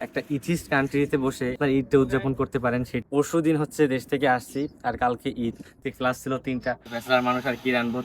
একটা ইথিস্ট কান্ট্রিতে বসে আপনার ঈদটা উদযাপন করতে পারেন। সেই পরশু দিন হচ্ছে দেশ থেকে আসছি, আর কালকে ঈদ। ক্লাস ছিল 3টা, ব্যাচেলার মানুষ আর কি রানবো।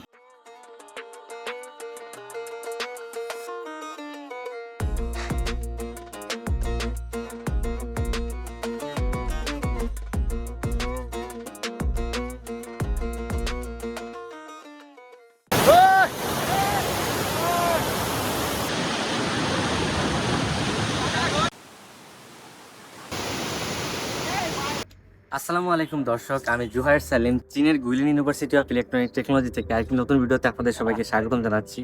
আসসালামু আলাইকুম দর্শক, আমি জুহাইর সালিম, চীনের Guilin university of electronic technology থেকে আরেকটি নতুন ভিডিওতে আপনাদের সবাইকে স্বাগতম জানাচ্ছি।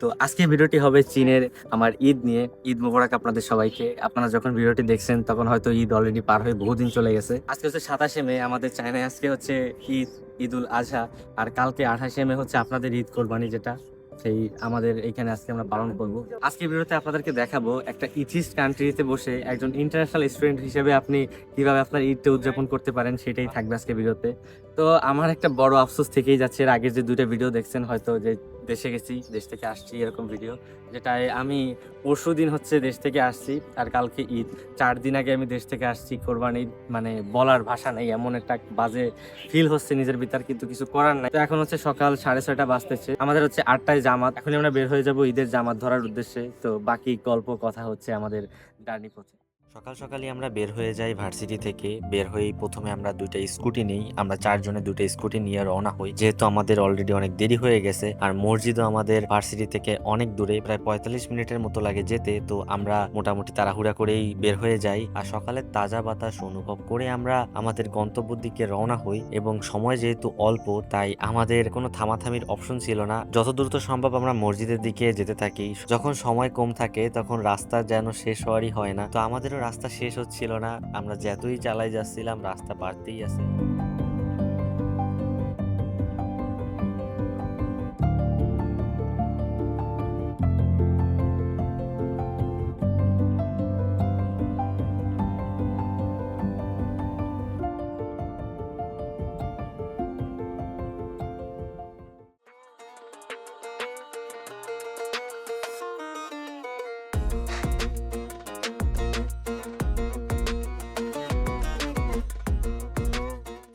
তো আজকে ভিডিওটি হবে চীনের আমার ঈদ নিয়ে। ঈদ মোবারক আপনাদের সবাইকে। আপনারা যখন ভিডিওটি দেখছেন তখন হয়তো ঈদ অলরেডি পার হয়ে বহুদিন চলে গেছে। আজকে হচ্ছে 27শে মে আমাদের চায়নায়, আজকে হচ্ছে ঈদ, ঈদুল আজহা। আর কালকে 28শে মে হচ্ছে আপনাদের ঈদ কোরবানি, যেটা সেই আমাদের এখানে আজকে আমরা পালন করব। আজকে ভিডিওতে আপনাদেরকে দেখাবো একটা ইথিস্ট কান্ট্রিতে বসে একজন ইন্টারন্যাশনাল স্টুডেন্ট হিসেবে আপনি কিভাবে আপনার ঈদটা উদযাপন করতে পারেন, সেটাই থাকবে আজকে ভিডিওতে। তো আমার একটা বড় আফসোস থেকেই যাচ্ছে, এর আগের যে 2টা ভিডিও দেখছেন হয়তো, যে দেশে গেছি, দেশ থেকে আসছি এরকম ভিডিও, যেটায় আমি পরশু দিন হচ্ছে দেশ থেকে আসছি আর কালকে ঈদ। 4 দিন আগে আমি দেশ থেকে আসছি। কোরবানির মানে বলার ভাষা নেই, এমন একটা বাজে ফিল হচ্ছে নিজের ভিতর, কিন্তু কিছু করার নাই। তো এখন হচ্ছে সকাল 6:30 বাজতেছে, আমাদের হচ্ছে 8টায় জামাত। এখন আমরা বের হয়ে যাব ঈদের জামাত ধরার উদ্দেশ্যে। তো বাকি গল্প কথা হচ্ছে আমাদের জার্নি পথে। সকাল সকালই আমরা বের হয়ে যাই ভার্সিটি থেকে। বের হয়েই প্রথমে আমরা 2টা স্কুটি নেই। আমরা 4 জনে 2টা স্কুটি নিয়ে রওনা হই, যেহেতু আমাদের অলরেডি অনেক দেরি হয়ে গেছে। আর মসজিদও আমাদের ভার্সিটি থেকে অনেক দূরে, প্রায় 45 মিনিটের মতো লাগে যেতে। তো আমরা মোটামুটি তাড়াহুড়া করেই বের হয়ে যাই। আর সকালের তাজা বাতাস অনুভব করে আমরা আমাদের গন্তব্যের দিকে রওনা হই। এবং সময় যেহেতু অল্প, তাই আমাদের কোনো থামাথামির অপশন ছিল না। যত দ্রুত সম্ভব আমরা মসজিদের দিকে যেতে থাকি। যখন সময় কম থাকে তখন রাস্তা যেন শেষ হওয়ারই হয় না। তো আমাদেরও রাস্তা শেষ হচ্ছিল না, আমরা যতই চালাই যাচ্ছিলাম রাস্তা বাড়তেই আছে।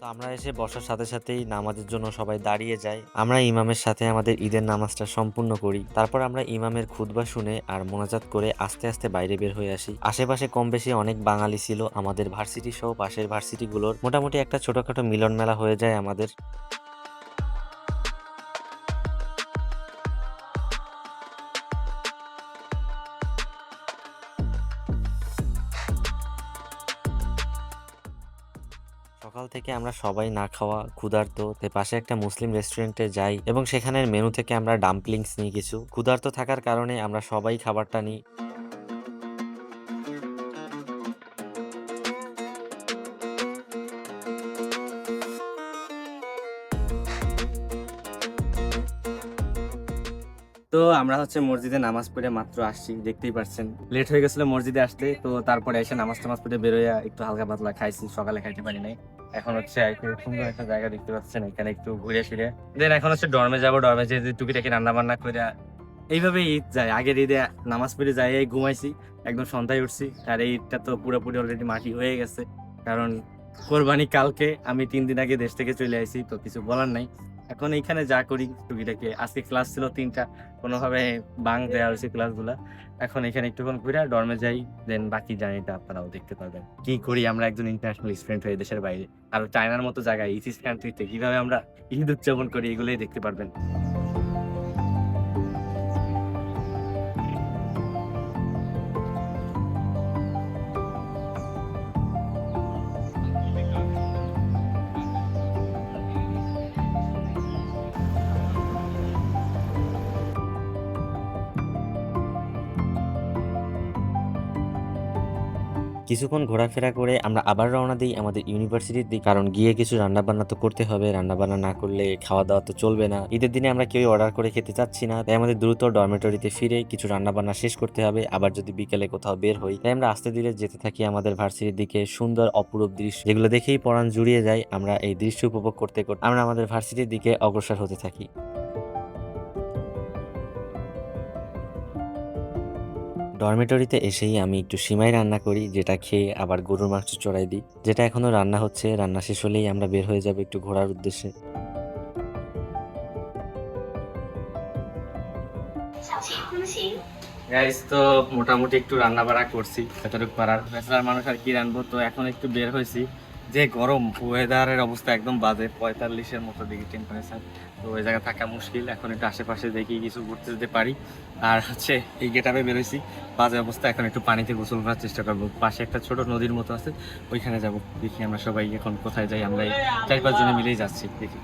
তো আমরা এসে বসার সাথে সাথেই নামাজের জন্য সবাই দাঁড়িয়ে যায়। আমরা ইমামের সাথে আমাদের ঈদের নামাজটা সম্পূর্ণ করি। তারপর আমরা ইমামের খুতবা শুনে আর মোনাজাত করে আস্তে আস্তে বাইরে বের হয়ে আসি। আশেপাশে কম বেশি অনেক বাঙালি ছিল। আমাদের ভার্সিটি সহ পাশের ভার্সিটিগুলোর মোটামুটি একটা ছোটখাটো মিলন মেলা হয়ে যায় আমাদের। সকাল থেকে আমরা সবাই না খাওয়া ক্ষুধার্ত, তাই পাশে একটা মুসলিম রেস্টুরেন্টে যাই এবং সেখানের মেনু থেকে আমরা ডাম্পলিংস নিই কিছু। ক্ষুধার্ত থাকার কারণে আমরা সবাই খাবারটা নিই। তো আমরা হচ্ছে মসজিদে নামাজ পড়ে মাত্র আসছি, দেখতেই পাচ্ছেন লেট হয়ে গেছিল মসজিদে আসতে। তো তারপরে এসে নামাজ টামাজ পড়ে বেরোয়া একটু হালকা পাতলা খাইছি, সকালে খাইতে পারি নাই। এখন হচ্ছে একটু সুন্দর একটা জায়গা দেখতে পাচ্ছেন, এখানে একটু ঘুরে ফিরে দেন এখন হচ্ছে ডর্মে যাবো। ডর্মে যেয়ে টুকিটাকি রান্না বান্না করে এইভাবে ঈদ যায়। আগের ঈদে নামাজ পড়ে যাই ঘুমাইছি, একদম সন্ধ্যায় উঠছি। আর এই ঈদটা তো পুরোপুরি অলরেডি মাটি হয়ে গেছে, কারণ কোরবানি কালকে, আমি 3 দিন আগে দেশ থেকে চলে আসি, তো কিছু বলার নাই। এখন এইখানে যা করি টুকিটাকি, আজকে ক্লাস ছিল 3টা, কোনোভাবে বাং দেওয়া হয়েছে ক্লাসগুলা। এখন এখানে একটুক্ষণ ঘুরে ডর্মে যাই, দেন বাকি জার্নিটা আপনারাও দেখতে পারবেন কি করি আমরা একজন ইন্টারন্যাশনাল স্টুডেন্ট হয়ে দেশের বাইরে, আর চায়নার মতো জায়গায় ইথিস্ট কান্ট্রিতে কিভাবে আমরা ঈদ উদযাপন করি, এগুলোই দেখতে পারবেন। কিছুক্ষণ ঘোরাফেরা করে আমরা আবার রওনা দিই আমাদের ইউনিভার্সিটির দিকে, কারণ গিয়ে কিছু রান্না বান্না তো করতে হবে। রান্না বান্না না করলে খাওয়া দাওয়া তো চলবে না। ঈদের দিনে আমরা কেউ অর্ডার করে খেতে চাচ্ছি না, তাই আমাদের দ্রুত ডরমেটরিতে ফিরে কিছু রান্না বান্না শেষ করতে হবে। আবার যদি বিকেলে কোথাও বের হই, তাই আমরা আস্তে ধীরে যেতে থাকি আমাদের ভার্সিটির দিকে। সুন্দর অপরূপ দৃশ্য যেগুলো দেখেই পরাণ জুড়িয়ে যায়। আমরা এই দৃশ্য উপভোগ করতে করতে আমরা আমাদের ভার্সিটির দিকে অগ্রসর হতে থাকি। ডরমিটরিতে এসেই আমি একটু সিমাই রান্না করি, যেটা খেয়ে আবার গরুর মাংস চড়াই দিই, যেটা এখনো রান্না হচ্ছে। রান্না শেষ হলেই আমরা বের হয়ে যাব একটু ঘোরার উদ্দেশ্যে। গাইস, তো মোটামুটি একটু রান্না বাড়া করছি যতটুকু পারার। ব্যাচেলার মানুষ আর কি রানবো, তো এখন একটু বের হয়েছি। যে গরম, ওয়েদারের অবস্থা একদম বাজে, 45-এর মতো দিকে টেম্পারেচার। তো ওই জায়গায় থাকা মুশকিল। এখন একটু আশেপাশে দেখি কিছু ঘুরতে যেতে পারি। আর হচ্ছে এই গেটআপে বেরোইছি, বাজে অবস্থা। এখন একটু পানিতে গোসল করার চেষ্টা করবো। পাশে একটা ছোট নদীর মতো আছে, ওইখানে যাব। দেখি আমরা সবাই এখন কোথায় যাই। আমরা এই 4-5 জনে মিলেই যাচ্ছি, দেখি।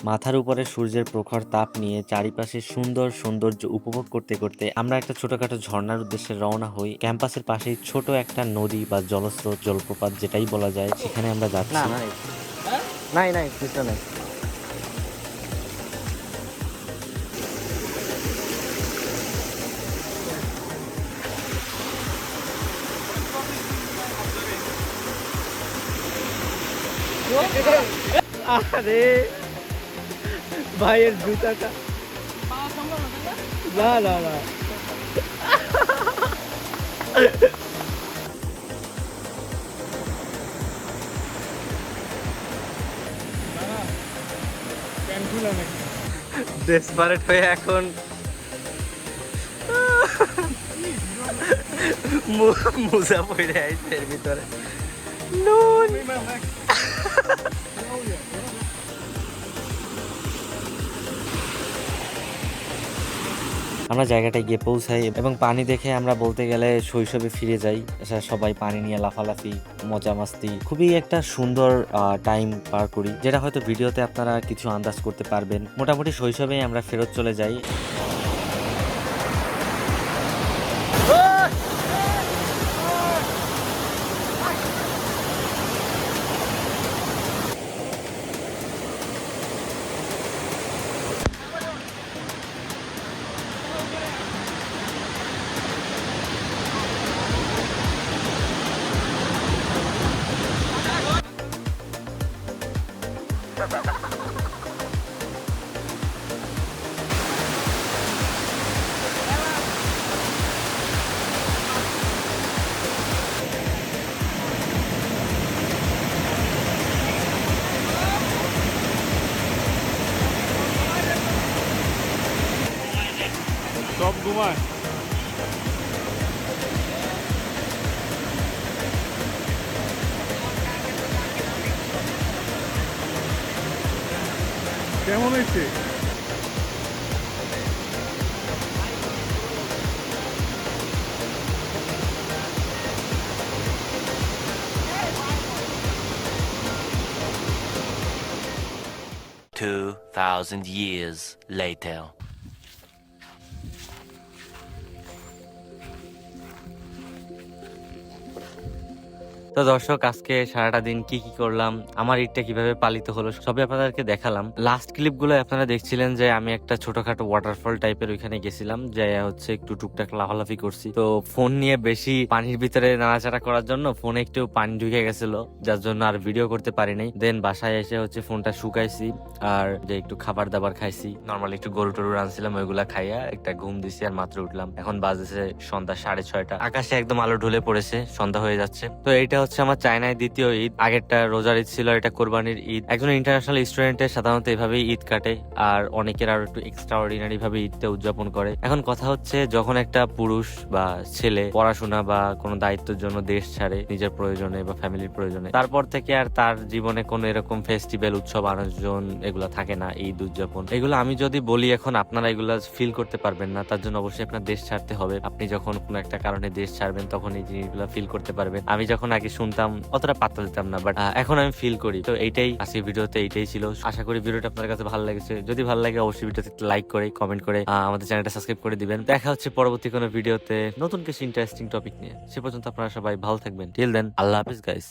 মাথার উপরে সূর্যের প্রখর তাপ নিয়ে চারিপাশে সুন্দর সৌন্দর্য উপভোগ করতে করতে আমরা একটা ছোটখাটো ঝর্ণার উদ্দেশ্যে রওনা হই। ক্যাম্পাসের পাশেই ছোট একটা নদী বা জলস্রোত, জলপ্রপাত যেটাই বলা যায়, সেখানে আমরা যাচ্ছি। নাই নাই কিছু নাই। আরে ভাইয়ের জুতাটা, না না না, ডেসপারেট হয়ে এখন মুজা পড়ে আইছে এর ভিতরে। নুন আমরা জায়গাটায় গিয়ে পৌঁছাই এবং পানি দেখে আমরা বলতে গেলে শৈশবে ফিরে যাই। সবাই পানি নিয়ে লাফালাফি, মজা মাস্তি, খুবই একটা সুন্দর টাইম পার করি, যেটা হয়তো ভিডিওতে আপনারা কিছু আন্দাজ করতে পারবেন। মোটামুটি শৈশবেই আমরা ফেরত চলে যাই। সব ঘুমায়। কেমন হয়েছে? Two thousand years later. তো দর্শক, আজকে সারাটা দিন কি কি করলাম, আমার ঈদটা কিভাবে পালিত হলো, সবই আপনাদেরকে দেখালাম। লাস্ট ক্লিপগুলো আপনারা দেখছিলেন যে আমি একটা ছোটখাটো ওয়াটারফল টাইপের ওইখানে গেছিলাম, যে হচ্ছে একটু টুকটাক লাফালাফি করছি। তো ফোন নিয়ে বেশি পানির ভিতরে নাড়াচাড়া করার জন্য ফোনে একটু পানি ঢুকে গেছিল, যার জন্য আর ভিডিও করতে পারি নাই। দেন বাসায় এসে হচ্ছে ফোনটা শুকাইছি, আর যে একটু খাবার দাবার খাইছি, নর্মালি একটু গরু টরু আনছিলাম, ওইগুলা খাইয়া একটা ঘুম দিছি, আর মাত্র উঠলাম। এখন বাজেছে সন্ধ্যা 6:30। আকাশে একদম আলো ঢলে পড়েছে, সন্ধ্যা হয়ে যাচ্ছে। তো এইটা হচ্ছে আমার চায়নায় দ্বিতীয় ঈদ। আগেরটা রোজার ঈদ ছিল, এটা কোরবানির ঈদ। একজন ইন্টারন্যাশনাল স্টুডেন্টের সাধারণত এভাবেই ঈদ কাটে, আর অনেকের আরো একটু এক্সট্রা অর্ডিনারি ভাবে ঈদটা উদযাপন করে। এখন কথা হচ্ছে, যখন একটা পুরুষ বা ছেলে পড়াশোনা বা কোনো দায়িত্বের জন্য দেশ ছাড়ে নিজের প্রয়োজনে বা ফ্যামিলির প্রয়োজনে, তারপর থেকে আর তার জীবনে কোনো এরকম ফেস্টিভ্যাল, উৎসব, আয়োজন এগুলো থাকে না, ঈদ উদযাপন এগুলো। আমি যদি বলি এখন, আপনারা এগুলা ফিল করতে পারবেন না। তার জন্য অবশ্যই আপনার দেশ ছাড়তে হবে। আপনি যখন কোনো একটা কারণে দেশ ছাড়বেন, তখন এই জিনিসগুলো ফিল করতে পারবেন। আমি যখন আগে শুনতাম, অতটা পাত্তা দিতাম না, বাট এখন আমি ফিল করি। তো এইটাই আজকের ভিডিওতে, এইটাই ছিল। আশা করি ভিডিওটা আপনার কাছে ভালো লেগেছে। যদি ভালো লাগে অবশ্যই ভিডিওতে লাইক করে, কমেন্ট করে আমাদের চ্যানেলটা সাবস্ক্রাইব করে দিবেন। দেখা হচ্ছে পরবর্তী কোনো ভিডিওতে নতুন কিছু ইন্টারেস্টিং টপিক নিয়ে। সে পর্যন্ত আপনারা সবাই ভালো থাকবেন। টিল দেন, আল্লাহ হাফেজ গাইস।